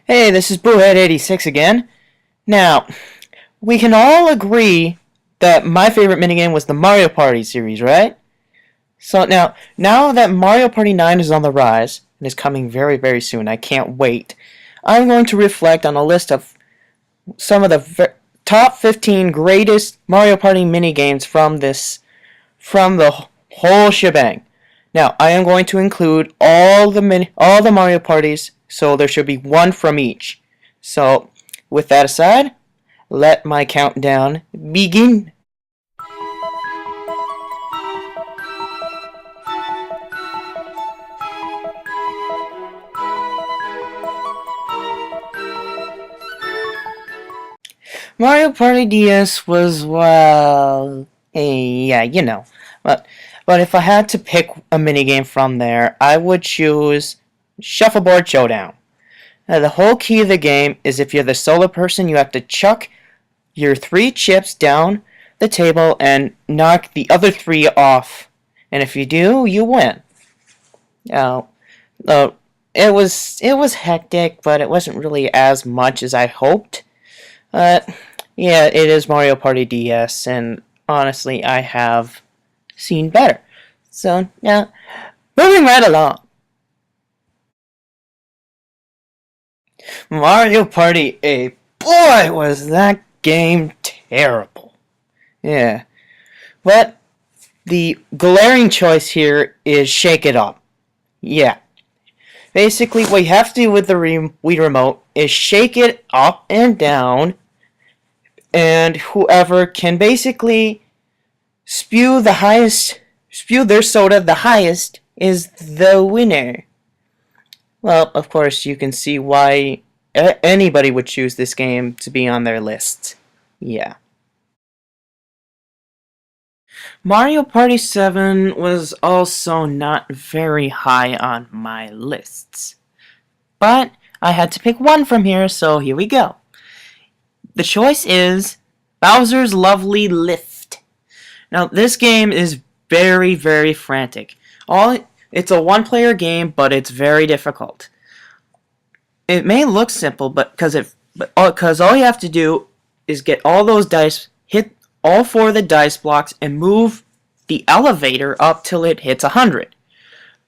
Hey, this is Boohead86 again. Now, we can all agree that my favorite minigame was the Mario Party series, right? So now that Mario Party 9 is on the rise, and is coming very, very soon, I can't wait, I'm going to reflect on a list of some of the top 15 greatest Mario Party minigames from the whole shebang. Now, I am going to include all the Mario parties, so there should be one from each. So, with that aside, let my countdown begin. Mario Party DS was, well, yeah, you know. But, but if I had to pick a minigame from there, I would choose Shuffleboard Showdown. Now, the whole key of the game is if you're the solo person, you have to chuck your 3 chips down the table and knock the other 3 off. And if you do, you win. Now, it was hectic, but it wasn't really as much as I hoped. Yeah, it is Mario Party DS, and honestly, I have seen better. So, yeah, moving right along. Mario Party 8. Boy, was that game terrible. Yeah. But the glaring choice here is shake it up. Yeah. Basically, what you have to do with the Wii Remote is shake it up and down, and whoever can basically spew their soda the highest is the winner. Well, of course, you can see why anybody would choose this game to be on their list. Yeah. Mario Party 7 was also not very high on my lists. But I had to pick one from here, so here we go. The choice is Bowser's Lovely Lift. Now, this game is very, very frantic. It's a one-player game, but it's very difficult. It may look simple, but because all you have to do is get all those dice, hit all 4 of the dice blocks, and move the elevator up till it hits 100.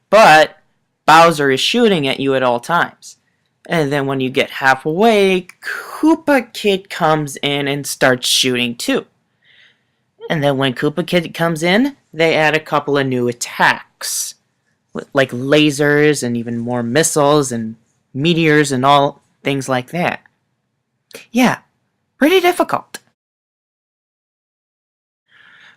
But Bowser is shooting at you at all times. And then when you get halfway, Koopa Kid comes in and starts shooting too. And then when Koopa Kid comes in, they add a couple of new attacks, like lasers and even more missiles and meteors and all things like that. Yeah, pretty difficult.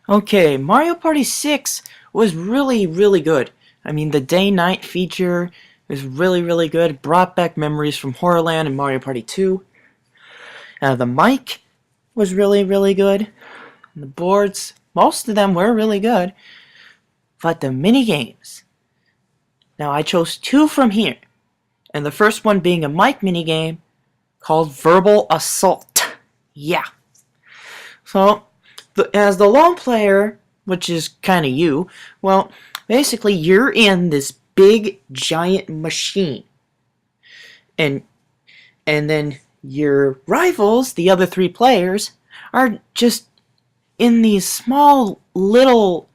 Okay, Mario Party 6 was really, really good. I mean, the day-night feature is really, really good. It brought back memories from Horrorland and Mario Party 2. The mic was really, really good. And the boards, most of them were really good. But the minigames. Now, I chose 2 from here. And the first one being a mic minigame called Verbal Assault. Yeah. So, as the lone player, which is kind of you, well, basically you're in this big giant machine. And then your rivals, the other 3 players, are just in these small little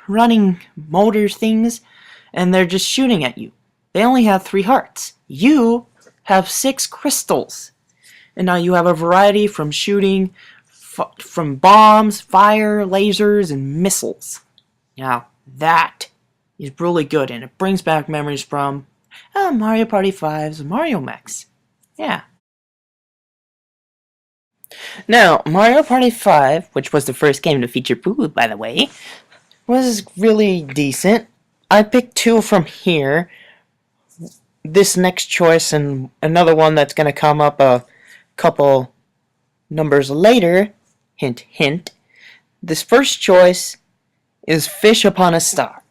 running motor things, and they're just shooting at you. They only have 3 hearts. You have 6 crystals. And now you have a variety from shooting from bombs, fire, lasers, and missiles. Now, that is really good, and it brings back memories from Mario Party 5's Mario Mechs. Yeah. Now, Mario Party 5, which was the first game to feature Boo, by the way, was really decent. I picked 2 from here. This next choice and another one that's going to come up a couple numbers later. Hint, hint. This first choice is Fish Upon a Star.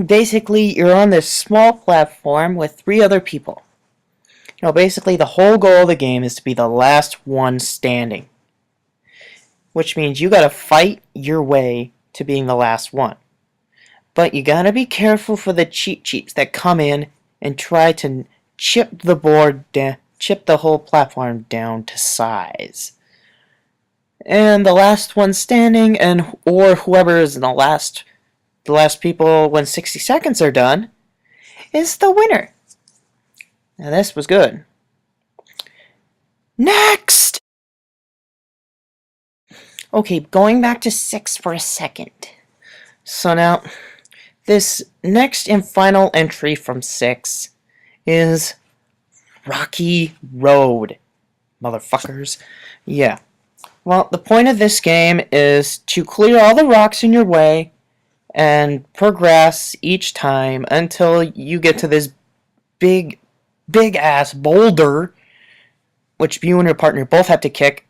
Basically, you're on this small platform with 3 other people. Basically, the whole goal of the game is to be the last one standing. Which means you gotta fight your way to being the last one. But you gotta be careful for the cheap cheats that come in and try to chip the board down, chip the whole platform down to size. And the last one standing, and or whoever is in the last people when 60 seconds are done, is the winner. Now this was good. Next! Okay, going back to 6 for a second. So now, this next and final entry from 6 is Rocky Road. Motherfuckers. Yeah. Well, the point of this game is to clear all the rocks in your way and progress each time until you get to this big ass boulder, which you and your partner both have to kick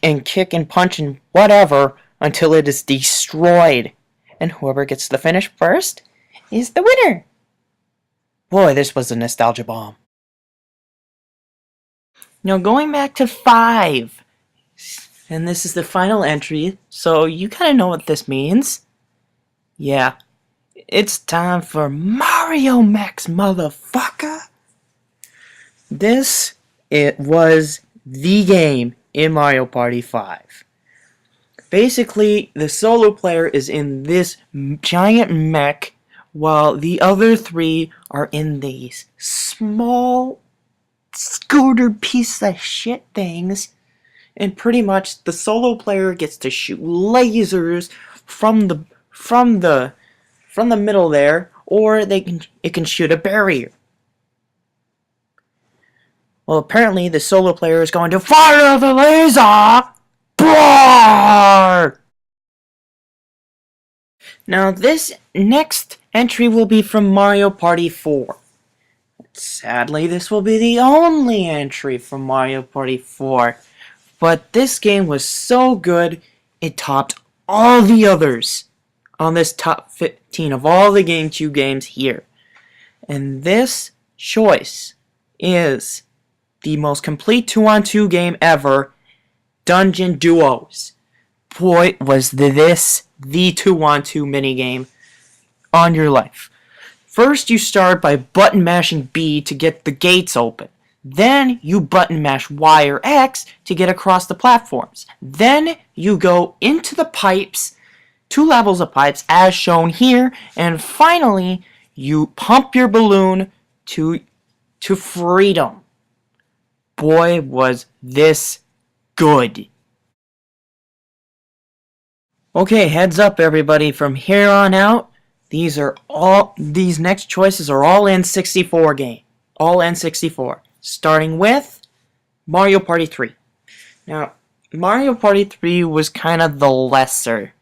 and punch and whatever until it is destroyed. And whoever gets to the finish first is the winner. Boy, this was a nostalgia bomb. Now going back to 5. And this is the final entry, so you kind of know what this means. Yeah, it's time for Mario Max, motherfucker! It was the game in Mario Party 5. Basically, the solo player is in this giant mech, while the other 3 are in these small scooter piece of shit things. And pretty much the solo player gets to shoot lasers from the middle there, or it can shoot a barrier. Well, apparently the solo player is going to fire the laser. Blah! Now this next entry will be from Mario Party 4. Sadly, this will be the only entry from Mario Party 4. But this game was so good, it topped all the others on this top 15 of all the GameCube games here. And this choice is the most complete 2-on-2 game ever, Dungeon Duos. Boy, was this the 2-on-2 minigame on your life. First, you start by button mashing B to get the gates open. Then you button mash Y or X to get across the platforms. Then you go into the pipes, 2 levels of pipes as shown here, and finally you pump your balloon to freedom. Boy, was this good. Okay, heads up everybody, from here on out, these next choices are all N64 game. All N64. Starting with Mario Party 3. Now, Mario Party 3 was kind of the lesser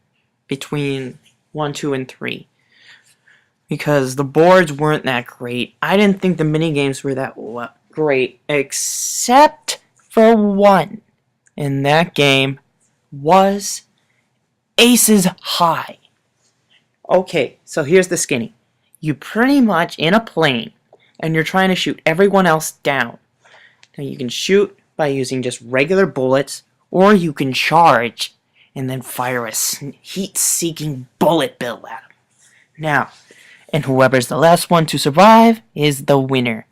between 1, 2, and 3. Because the boards weren't that great. I didn't think the minigames were that great, except for one. And that game was Aces High. Okay, so here's the skinny. You pretty much in a plane, and you're trying to shoot everyone else down. Now you can shoot by using just regular bullets, or you can charge and then fire a heat-seeking bullet bill at them. Now, and whoever's the last one to survive is the winner.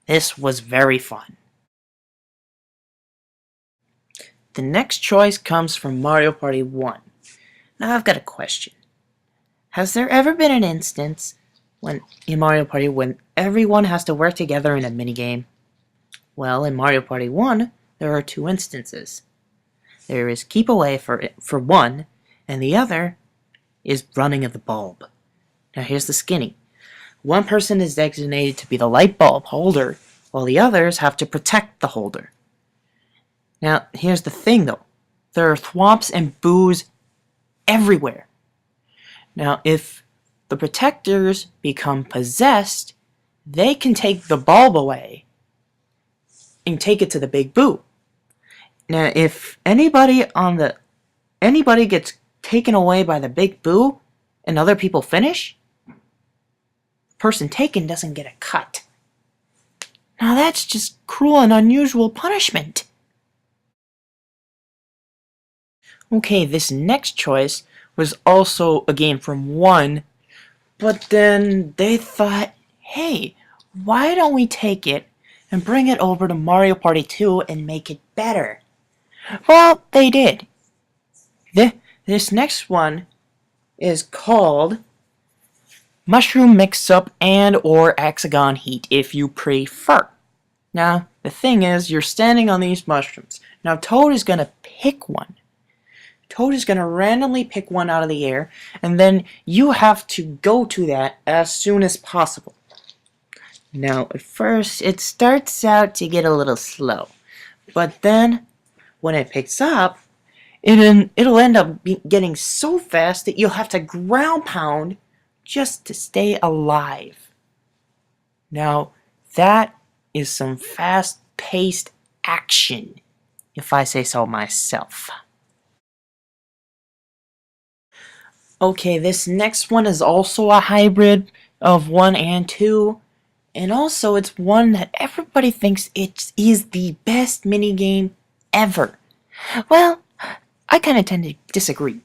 This was very fun. The next choice comes from Mario Party 1. Now I've got a question. Has there ever been an instance in Mario Party when everyone has to work together in a minigame? Well, in Mario Party 1, there are 2 instances. There is keep away for one, and the other is running of the bulb. Now here's the skinny. One person is designated to be the light bulb holder, while the others have to protect the holder. Now here's the thing though. There are thwomps and boos everywhere. Now if the protectors become possessed, they can take the bulb away and take it to the big boo. Now if anybody gets taken away by the big boo and other people finish, person taken doesn't get a cut. Now that's just cruel and unusual punishment. Okay, this next choice was also a game from 1, but then they thought, hey, why don't we take it and bring it over to Mario Party 2 and make it better? Well, they did. This next one is called Mushroom Mix-Up and or Hexagon Heat if you prefer. Now, the thing is, you're standing on these mushrooms. Now, Toad is going to pick one. Toad is going to randomly pick one out of the air, and then you have to go to that as soon as possible. Now, at first, it starts out to get a little slow, but then, when it picks up, it'll end up getting so fast that you'll have to ground pound just to stay alive. Now, that is some fast-paced action, if I say so myself. Okay, this next one is also a hybrid of 1 and 2, and also it's one that everybody thinks it is the best minigame ever. Well, I kind of tend to disagree.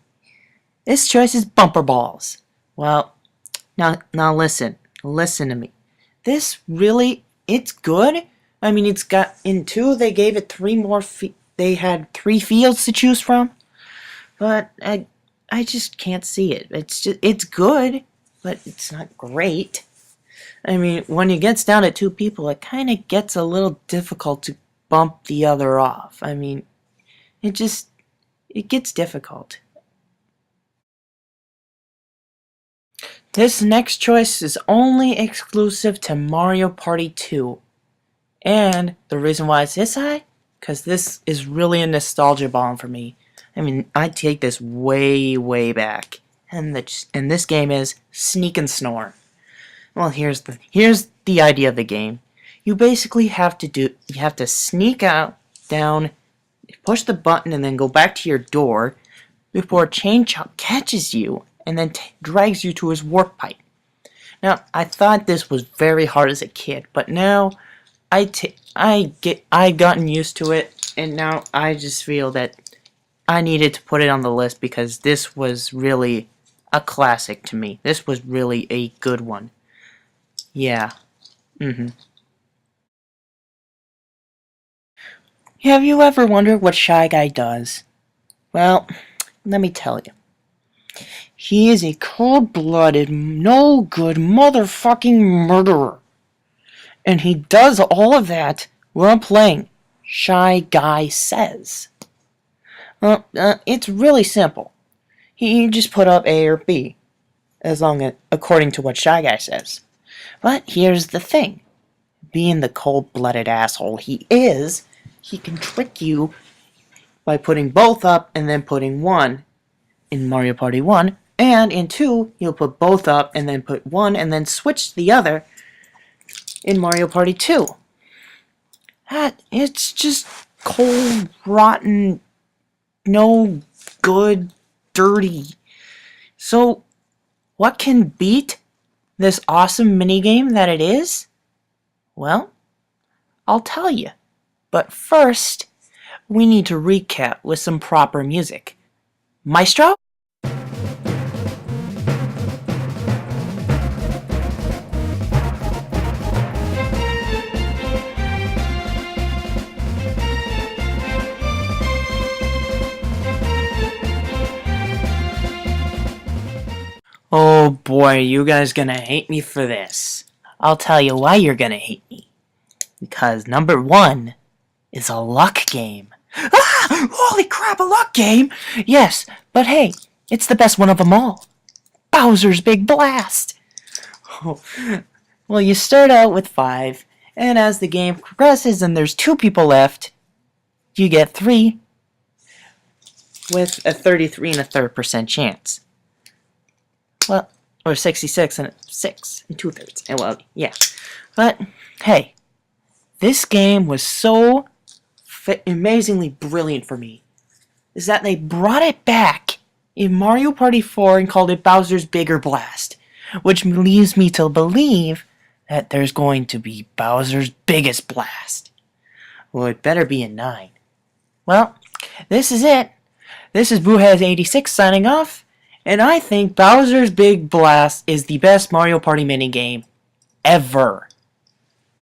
This choice is Bumper Balls. Well, now listen to me. This really, it's good. I mean, it's got, in 2 they gave it 3 more, they had 3 fields to choose from, but I just can't see it. It's good, but it's not great. I mean, when it gets down to 2 people, it kind of gets a little difficult to bump the other off. I mean, it gets difficult. This next choice is only exclusive to Mario Party 2. And the reason why it's this high? Because this is really a nostalgia bomb for me. I mean, I take this way, way back. And this game is Sneak and Snore. Well, here's the idea of the game. You basically have to sneak out, down, push the button, and then go back to your door before Chain Chomp catches you and then drags you to his warp pipe. Now, I thought this was very hard as a kid, but now I've gotten used to it, and now I just feel that I needed to put it on the list because this was really a classic to me. This was really a good one. Yeah. Have you ever wondered what Shy Guy does? Well, let me tell you. He is a cold-blooded, no-good motherfucking murderer. And he does all of that while playing Shy Guy Says. Well, it's really simple. He just put up A or B, according to what Shy Guy says. But here's the thing. Being the cold-blooded asshole he is, he can trick you by putting both up and then putting one in Mario Party 1, and in 2, he'll put both up and then put one and then switch the other in Mario Party 2. It's just cold, rotten, no good, dirty. So, what can beat this awesome minigame that it is? Well, I'll tell you. But first, we need to recap with some proper music. Maestro? Oh boy, you guys gonna hate me for this. I'll tell you why you're gonna hate me. Because number 1 is a luck game. Ah! Holy crap, a luck game? Yes, but hey, it's the best one of them all. Bowser's Big Blast. Oh. Well, you start out with 5, and as the game progresses and there's 2 people left, you get 3 with a 33.33% chance. Well, or 66 and 6 and 2/3. And well, yeah. But hey, this game was so amazingly brilliant for me. Is that they brought it back in Mario Party 4 and called it Bowser's Bigger Blast, which leads me to believe that there's going to be Bowser's Biggest Blast. Well, it better be in 9. Well, this is it. This is BooHaz86 signing off. And I think Bowser's Big Blast is the best Mario Party minigame ever.